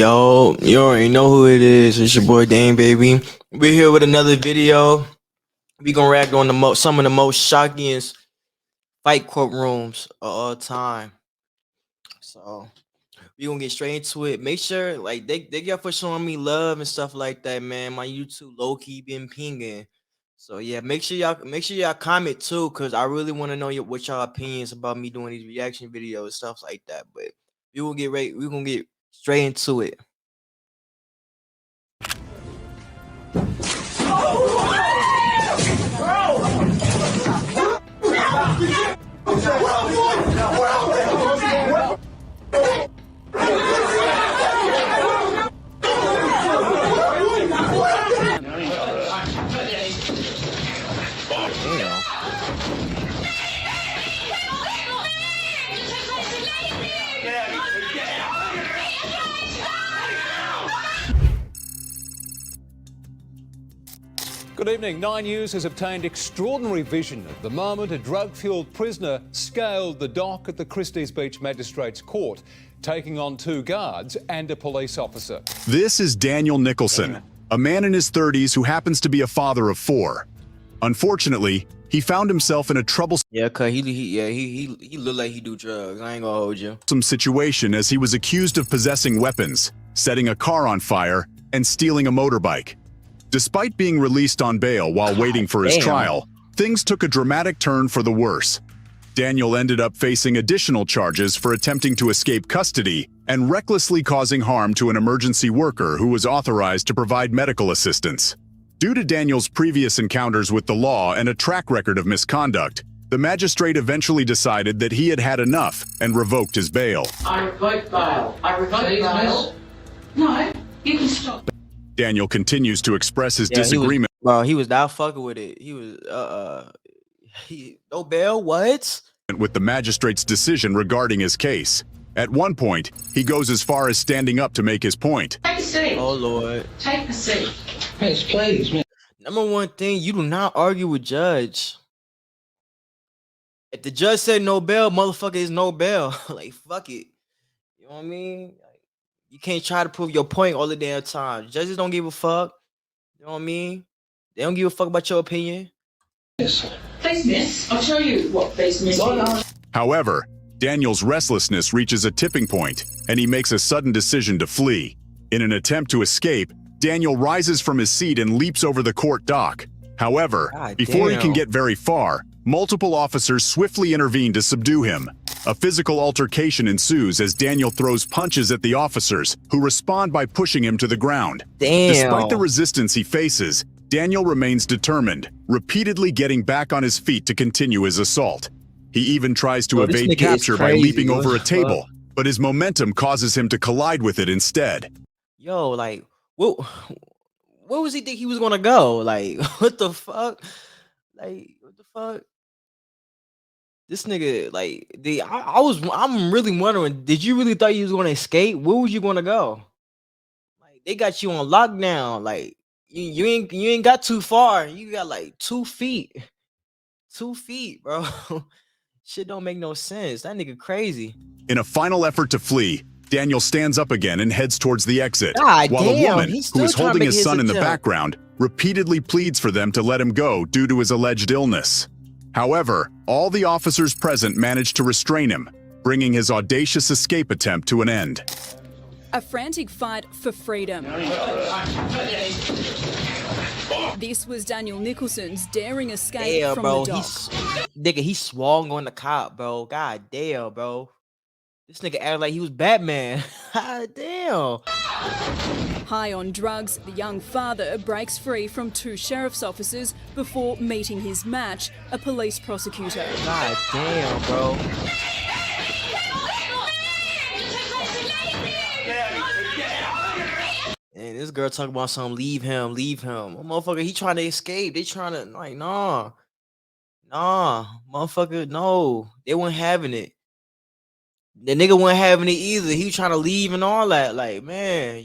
Yo, you already know who it is. It's your boy Dane, baby. We're here with another video. We gonna react on some of the most shocking fight courtrooms of all time. So we gonna get straight into it. Make sure like they got for showing me love and stuff like that, man. My YouTube low key been pinging. So yeah, make sure y'all comment too, cause I really want to know what y'all opinions about me doing these reaction videos, stuff like that. But we gonna get right. We gonna get straight into it. Good evening. 9 News has obtained extraordinary vision of the moment a drug-fuelled prisoner scaled the dock at the Christie's Beach Magistrates Court, taking on 2 guards and a police officer. This is Daniel Nicholson, a man in his 30s who happens to be a father of 4. Unfortunately, he found himself in a troublesome he look like he do drugs. I ain't gonna hold you. Situation as he was accused of possessing weapons, setting a car on fire, and stealing a motorbike. Despite being released on bail while waiting for his trial, things took a dramatic turn for the worse. Daniel ended up facing additional charges for attempting to escape custody and recklessly causing harm to an emergency worker who was authorized to provide medical assistance. Due to Daniel's previous encounters with the law and a track record of misconduct, the magistrate eventually decided that he had had enough and revoked his bail. I revoke bail. I revoke bail. No, you can stop. Daniel continues to express his disagreement. He was not fucking with it. He was no bail. What? With the magistrate's decision regarding his case. At one point, he goes as far as standing up to make his point. Take a seat. Oh Lord. Take a seat. Yes, please, man. Number one thing, you do not argue with judge. If the judge said no bail, motherfucker is no bail. Like fuck it. You know what I mean? You can't try to prove your point all the damn time. Judges don't give a fuck. You know what I mean? They don't give a fuck about your opinion. Yes. Please, miss. I'll show you what please, miss is. However, Daniel's restlessness reaches a tipping point, and he makes a sudden decision to flee. In an attempt to escape, Daniel rises from his seat and leaps over the court dock. However, before he can get very far, multiple officers swiftly intervene to subdue him. A physical altercation ensues as Daniel throws punches at the officers, who respond by pushing him to the ground. Despite the resistance he faces, Daniel remains determined, repeatedly getting back on his feet to continue his assault. He even tries to evade capture by leaping over a table, but his momentum causes him to collide with it instead. Yo, like, where was he think he was gonna go? Like, what the fuck? Like, what the fuck? This nigga, like, I'm really wondering, did you really thought you was gonna escape? Where was you gonna go? Like, they got you on lockdown. Like, you ain't got too far. You got like 2 feet. 2 feet, bro. Shit don't make no sense. That nigga crazy. In a final effort to flee, Daniel stands up again and heads towards the exit, God while damn, a woman, who is holding his son in the background, repeatedly pleads for them to let him go due to his alleged illness. However, all the officers present manage to restrain him, bringing his audacious escape attempt to an end. A frantic fight for freedom. This was Daniel Nicholson's daring escape from the dock. He swung on the cop, bro. God damn, bro. This nigga acted like he was Batman. God damn. High on drugs, the young father breaks free from 2 sheriff's officers before meeting his match, a police prosecutor. God damn, bro. And this girl talking about something, leave him. Well, motherfucker, he trying to escape. They trying to, like, nah, motherfucker, no. They weren't having it. The nigga wasn't having it either. He was trying to leave and all that. Like, man,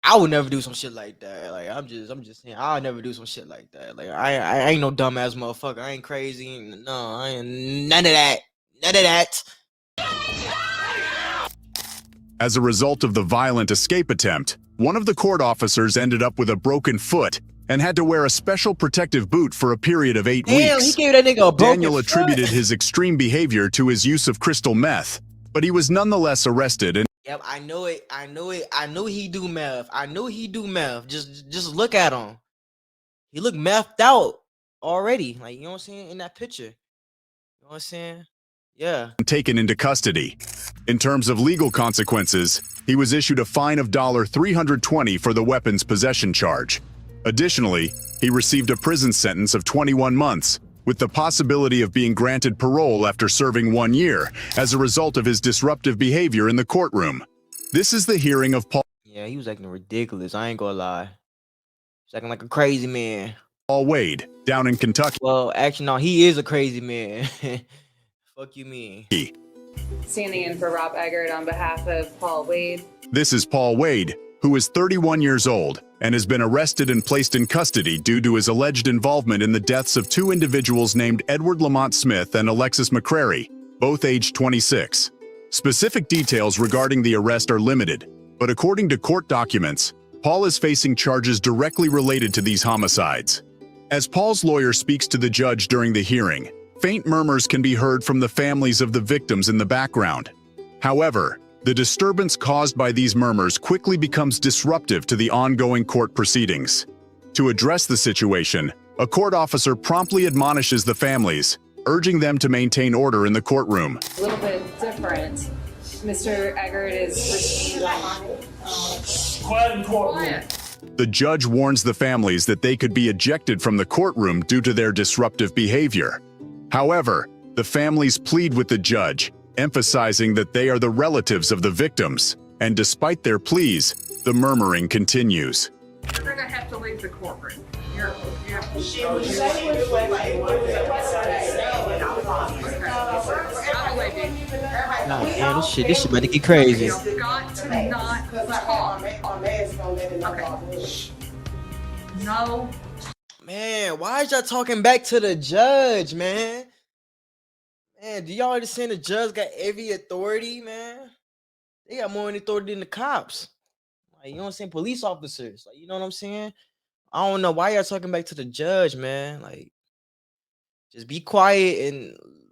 I would never do some shit like that. Like, I'm just saying, I would never do some shit like that. Like, I ain't no dumbass motherfucker. I ain't crazy. No, I ain't none of that. As a result of the violent escape attempt, one of the court officers ended up with a broken foot and had to wear a special protective boot for a period of 8 Damn, weeks. he gave that nigga a broken Daniel foot. attributed his extreme behavior to his use of crystal meth, but he was nonetheless arrested and Yep, I know it. I know it. I knew he do meth. I knew he do meth. Just look at him. He look methed out already. Like, you know what I'm saying? In that picture. You know what I'm saying? Yeah. taken into custody. In terms of legal consequences, he was issued a fine of $320 for the weapons possession charge. Additionally, he received a prison sentence of 21 months, with the possibility of being granted parole after serving 1 year as a result of his disruptive behavior in the courtroom. This is the hearing of Yeah, he was acting ridiculous. I ain't gonna lie. He's acting like a crazy man. Paul Wade, down in Kentucky. Well, actually, no, he is a crazy man. Fuck you mean? Standing in for Rob Eggert on behalf of Paul Wade. This is Paul Wade, who is 31 years old and has been arrested and placed in custody due to his alleged involvement in the deaths of 2 individuals named Edward Lamont Smith and Alexis McCrary, both aged 26. Specific details regarding the arrest are limited, but according to court documents, Paul is facing charges directly related to these homicides. As Paul's lawyer speaks to the judge during the hearing, faint murmurs can be heard from the families of the victims in the background. However, the disturbance caused by these murmurs quickly becomes disruptive to the ongoing court proceedings. To address the situation, a court officer promptly admonishes the families, urging them to maintain order in the courtroom. A little bit different. Mr. Eggert is quiet. The judge warns the families that they could be ejected from the courtroom due to their disruptive behavior. However, the families plead with the judge, emphasizing that they are the relatives of the victims, and despite their pleas, the murmuring continues. You're gonna have to leave the courtroom. Nah, man, this shit about to get crazy. You've got to not talk. Okay. No. Man, why is y'all talking back to the judge, man? Man, do y'all understand the judge got every authority, man? They got more authority than the cops. Like, you know what I'm saying? Police officers. Like, you know what I'm saying? I don't know why y'all talking back to the judge, man. Like, just be quiet and,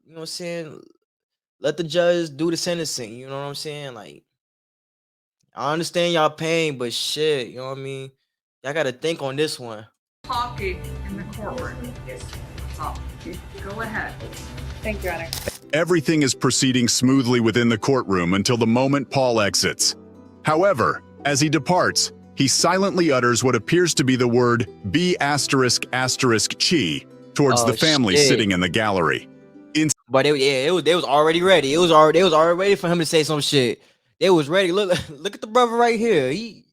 you know what I'm saying? Let the judge do the sentencing. You know what I'm saying? Like, I understand y'all pain, but shit, you know what I mean? Y'all got to think on this one. Talking in the courtroom. So, go ahead. Thank you, Your Honor. Everything is proceeding smoothly within the courtroom until the moment Paul exits. However, as he departs, he silently utters what appears to be the word B*** chi towards the family sitting in the gallery. But they was already ready. They was already ready for him to say some shit. They was ready. Look at the brother right here.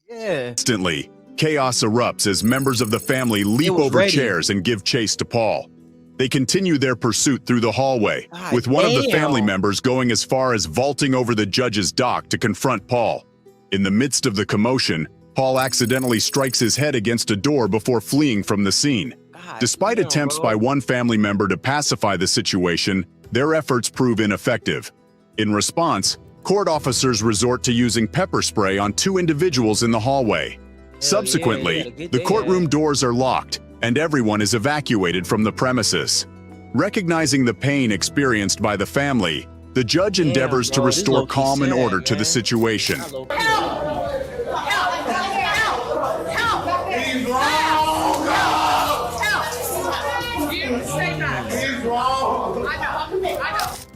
Instantly, chaos erupts as members of the family leap over chairs and give chase to Paul. They continue their pursuit through the hallway, with one of the family members going as far as vaulting over the judge's dock to confront Paul. In the midst of the commotion, Paul accidentally strikes his head against a door before fleeing from the scene. Despite attempts by one family member to pacify the situation, their efforts prove ineffective. In response, court officers resort to using pepper spray on 2 individuals in the hallway. Subsequently, the courtroom doors are locked, and everyone is evacuated from the premises. Recognizing the pain experienced by the family, the judge endeavors to restore calm and order to the situation.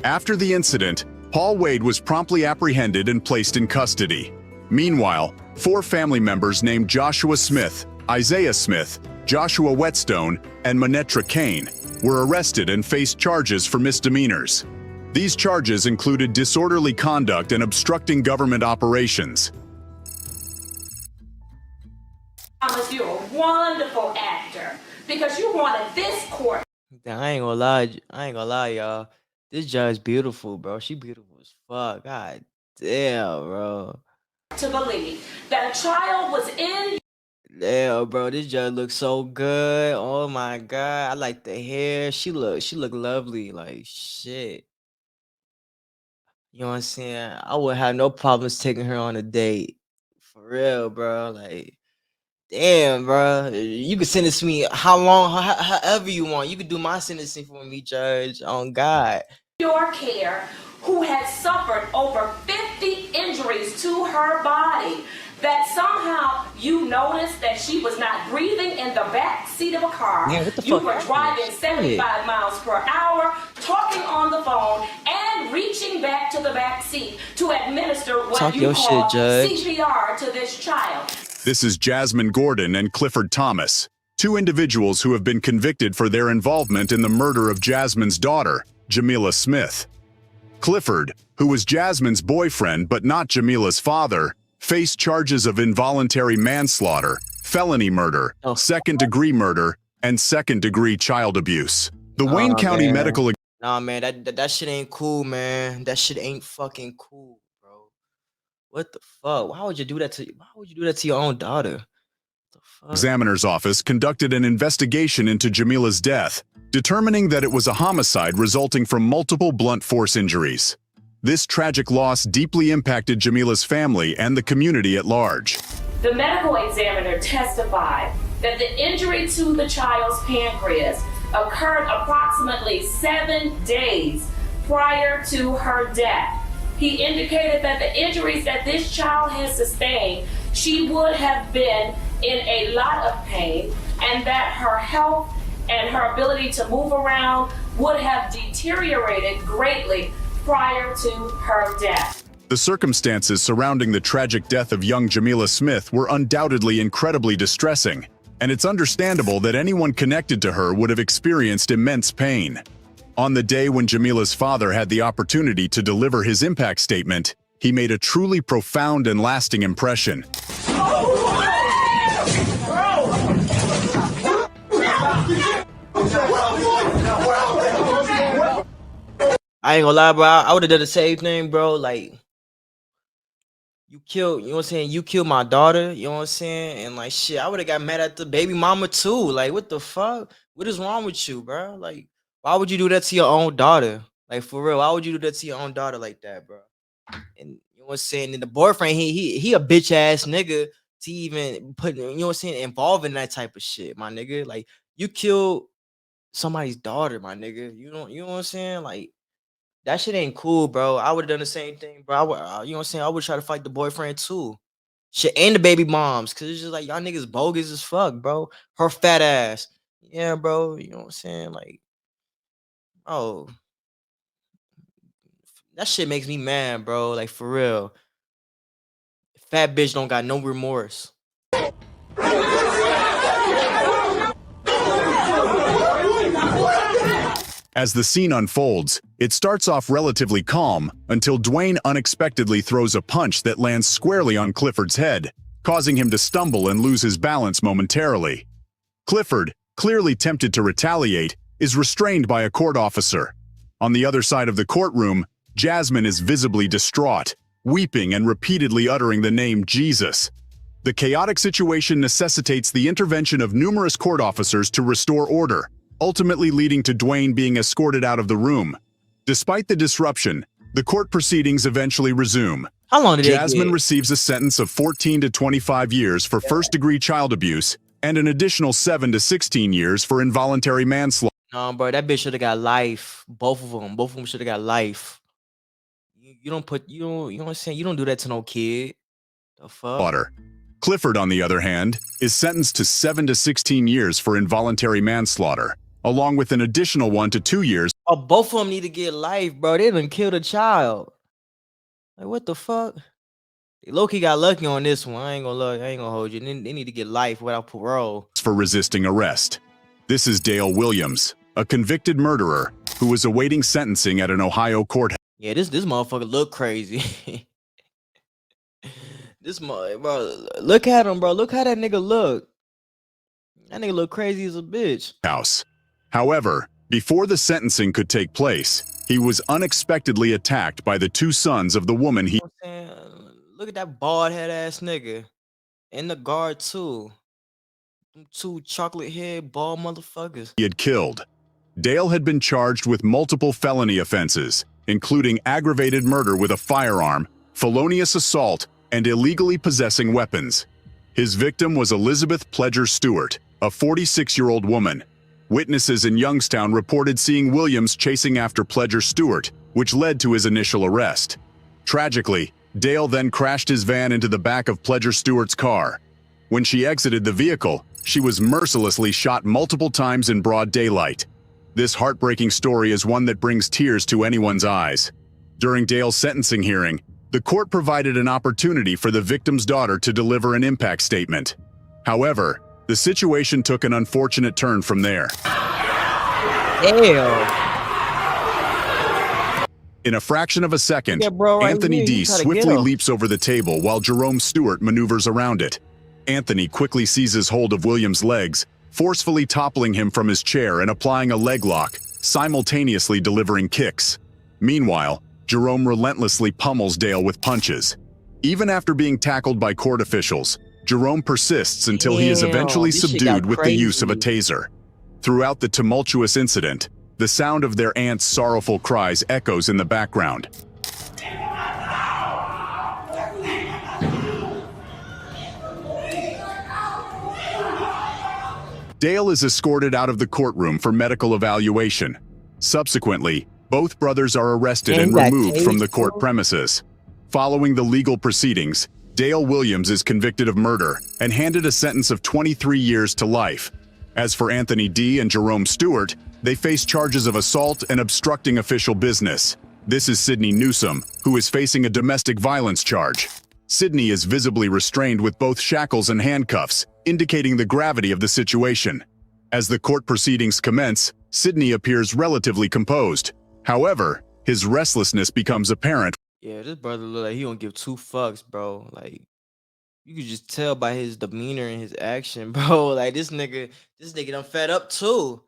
After the incident, Paul Wade was promptly apprehended and placed in custody. Meanwhile, 4 family members named Joshua Smith, Isaiah Smith, Joshua Whetstone, and Manetra Kane were arrested and faced charges for misdemeanors. These charges included disorderly conduct and obstructing government operations. Thomas, you're a wonderful actor because you wanted this court. I ain't gonna lie, y'all. This judge beautiful, bro. She beautiful as fuck. God damn, bro. To believe that a child was in. Damn, bro. This judge looks so good. Oh my god. I like the hair. She look lovely. Like shit. You know what I'm saying? I would have no problems taking her on a date. For real, bro. Like, damn, bro. You can sentence me how long, however you want. You can do my sentencing for me, Judge. On God. Your care, who had suffered over 50 injuries to her body, that somehow you noticed that she was not breathing in the back seat of a car. Man, what the you fuck were happened? driving 75 miles per hour, talking on the phone, and reaching back to the back seat to administer what Talk you your call shit, Judge. CPR to this child. This is Jasmine Gordon and Clifford Thomas, two individuals who have been convicted for their involvement in the murder of Jasmine's daughter, Jamila Smith. Clifford, who was Jasmine's boyfriend but not Jamila's father, faced charges of involuntary manslaughter, felony murder, second-degree murder, and second-degree child abuse. The Wayne County man. Medical Nah, man, that shit ain't cool, man. That shit ain't fucking cool, bro. What the fuck? Why would you do that to your own daughter? The fuck? Examiner's office conducted an investigation into Jamila's death, determining that it was a homicide resulting from multiple blunt force injuries. This tragic loss deeply impacted Jamila's family and the community at large. The medical examiner testified that the injury to the child's pancreas occurred approximately 7 days prior to her death. He indicated that the injuries that this child has sustained, she would have been in a lot of pain, and that her health and her ability to move around would have deteriorated greatly prior to her death. The circumstances surrounding the tragic death of young Jamila Smith were undoubtedly incredibly distressing, and it's understandable that anyone connected to her would have experienced immense pain. On the day when Jamila's father had the opportunity to deliver his impact statement, he made a truly profound and lasting impression. I ain't gonna lie, bro. I would have done the same thing, bro. Like, you know what I'm saying? You killed my daughter, you know what I'm saying? And like, shit, I would have got mad at the baby mama too. Like, what the fuck? What is wrong with you, bro? Like, why would you do that to your own daughter? Like, for real, why would you do that to your own daughter like that, bro? And you know what I'm saying? And the boyfriend, he a bitch ass nigga to even put, you know what I'm saying, involved in that type of shit, my nigga. Like, you killed somebody's daughter, my nigga. You know what I'm saying? Like, that shit ain't cool, bro. I would have done the same thing, bro. I would, you know what I'm saying? I would try to fight the boyfriend too. Shit, and the baby moms, cause it's just like y'all niggas bogus as fuck, bro. Her fat ass. Yeah, bro. You know what I'm saying? Like, oh, that shit makes me mad, bro. Like, for real. Fat bitch don't got no remorse. As the scene unfolds, it starts off relatively calm until Dwayne unexpectedly throws a punch that lands squarely on Clifford's head, causing him to stumble and lose his balance momentarily. Clifford, clearly tempted to retaliate, is restrained by a court officer. On the other side of the courtroom, Jasmine is visibly distraught, weeping and repeatedly uttering the name Jesus. The chaotic situation necessitates the intervention of numerous court officers to restore order, ultimately leading to Dwayne being escorted out of the room. Despite the disruption, the court proceedings eventually resume. How long did Jasmine receives a sentence of 14 to 25 years for first-degree child abuse and an additional 7 to 16 years for involuntary manslaughter. No, bro, that bitch should have got life. Both of them should have got life. You know what I'm saying? You don't do that to no kid. The fuck? Clifford, on the other hand, is sentenced to 7 to 16 years for involuntary manslaughter, along with an additional 1 to 2 years. Oh, both of them need to get life, bro. They done killed a child. Like, what the fuck? They low-key got lucky on this one. I ain't gonna hold you. They need to get life without parole. For resisting arrest. This is Dale Williams, a convicted murderer who was awaiting sentencing at an Ohio court. Yeah, this motherfucker look crazy. Bro, look at him, bro. Look how that nigga look. That nigga look crazy as a bitch. House. However, before the sentencing could take place, he was unexpectedly attacked by the two sons of the woman he... You know what I'm saying? Look at that bald head ass nigga. And the guard too. Them two chocolate head bald motherfuckers. He had killed. Dale had been charged with multiple felony offenses, including aggravated murder with a firearm, felonious assault, and illegally possessing weapons. His victim was Elizabeth Pledger Stewart, a 46-year-old woman. Witnesses in Youngstown reported seeing Williams chasing after Pledger Stewart, which led to his initial arrest. Tragically, Dale then crashed his van into the back of Pledger Stewart's car. When she exited the vehicle, she was mercilessly shot multiple times in broad daylight. This heartbreaking story is one that brings tears to anyone's eyes. During Dale's sentencing hearing, the court provided an opportunity for the victim's daughter to deliver an impact statement. However, the situation took an unfortunate turn from there. Damn. In a fraction of a second, Yeah, bro, right Anthony here, D you gotta swiftly get him. leaps over the table while Jerome Stewart maneuvers around it. Anthony quickly seizes hold of Williams' legs, forcefully toppling him from his chair and applying a leg lock, simultaneously delivering kicks. Meanwhile, Jerome relentlessly pummels Dale with punches. Even after being tackled by court officials, Jerome persists until he is Damn, eventually this shit subdued got with the use of a crazy. taser. Throughout the tumultuous incident, the sound of their aunt's sorrowful cries echoes in the background. Dale is escorted out of the courtroom for medical evaluation. Subsequently, both brothers are arrested and removed from the court premises. Following the legal proceedings, Dale Williams is convicted of murder and handed a sentence of 23 years to life. As for Anthony D. and Jerome Stewart, they face charges of assault and obstructing official business. This is Sydney Newsome, who is facing a domestic violence charge. Sydney is visibly restrained with both shackles and handcuffs, indicating the gravity of the situation. As the court proceedings commence, Sydney appears relatively composed. However, his restlessness becomes apparent. Yeah, this brother look like he don't give two fucks, bro. Like, you could just tell by his demeanor and his action, bro. Like, this nigga done fed up too.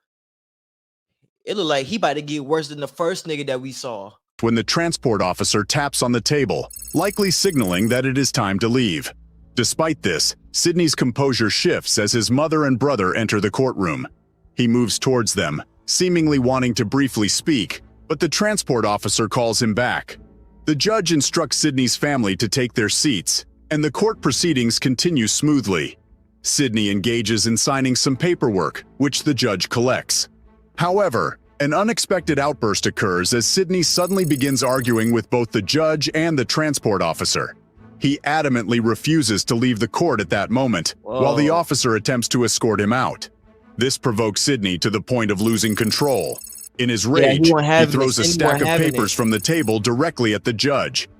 It look like he about to get worse than the first nigga that we saw. When the transport officer taps on the table, likely signaling that it is time to leave. Despite this, Sydney's composure shifts as his mother and brother enter the courtroom. He moves towards them, seemingly wanting to briefly speak, but the transport officer calls him back. The judge instructs Sydney's family to take their seats, and the court proceedings continue smoothly. Sydney engages in signing some paperwork, which the judge collects. However, an unexpected outburst occurs as Sydney suddenly begins arguing with both the judge and the transport officer. He adamantly refuses to leave the court at that moment, while the officer attempts to escort him out. This provokes Sydney to the point of losing control. In his rage, he throws a stack of papers from the table directly at the judge.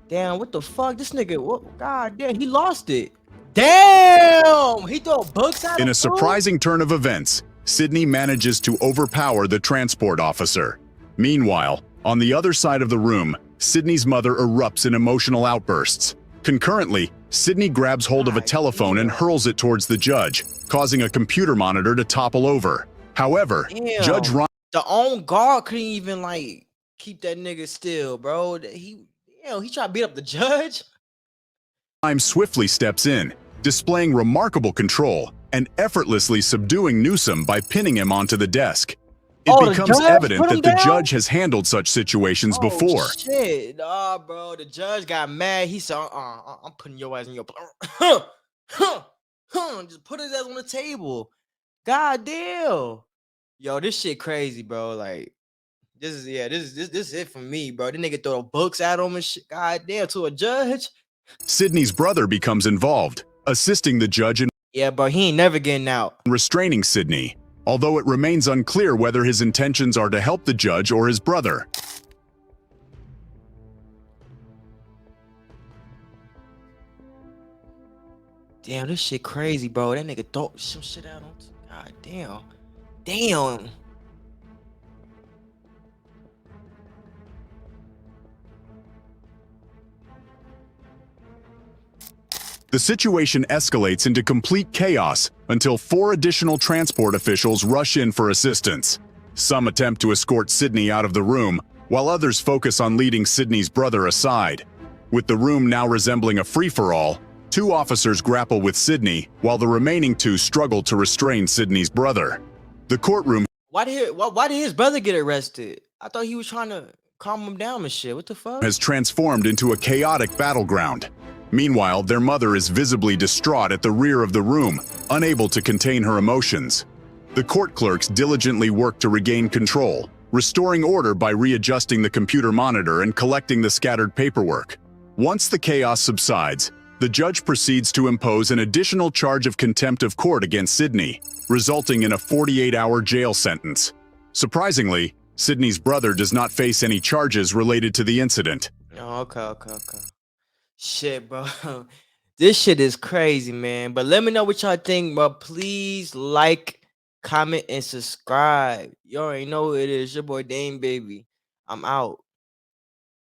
Damn, what the fuck? This nigga, what? God damn, he lost it. Damn! He threw books at him. In a surprising turn of events, Sydney manages to overpower the transport officer. Meanwhile, on the other side of the room, Sydney's mother erupts in emotional outbursts. Concurrently, Sydney grabs hold of a telephone and hurls it towards the judge, causing a computer monitor to topple over. However, Judge Ryan, the own guard couldn't even like keep that nigga still, bro. He tried to beat up the judge. swiftly steps in, displaying remarkable control and effortlessly subduing Newsome by pinning him onto the desk. It becomes evident that the judge has handled such situations before. Shit, nah, bro. The judge got mad. He said, I'm putting your ass in your just put his ass on the table. God damn. Yo, this shit crazy, bro. Like, this is it for me, bro. The nigga throw books at him and shit. God damn, to a judge. Sydney's brother becomes involved, assisting the judge in bro, he ain't never getting out. Restraining Sydney, although it remains unclear whether his intentions are to help the judge or his brother. Damn, this shit crazy, bro. That nigga throw some shit out on. God damn. Damn. The situation escalates into complete chaos until 4 additional transport officials rush in for assistance. Some attempt to escort Sydney out of the room, while others focus on leading Sydney's brother aside. With the room now resembling a free-for-all, 2 officers grapple with Sydney, while the remaining 2 struggle to restrain Sydney's brother. The courtroom Why did his brother get arrested? I thought he was trying to calm him down and shit. What the fuck? Has transformed into a chaotic battleground. Meanwhile, their mother is visibly distraught at the rear of the room, unable to contain her emotions. The court clerks diligently work to regain control, restoring order by readjusting the computer monitor and collecting the scattered paperwork. Once the chaos subsides, the judge proceeds to impose an additional charge of contempt of court against Sydney, resulting in a 48-hour jail sentence. Surprisingly, Sydney's brother does not face any charges related to the incident. Oh, okay. Shit, bro. This shit is crazy, man. But let me know what y'all think, bro. Please like, comment, and subscribe. You already know who it is. Your boy Dame, baby. I'm out.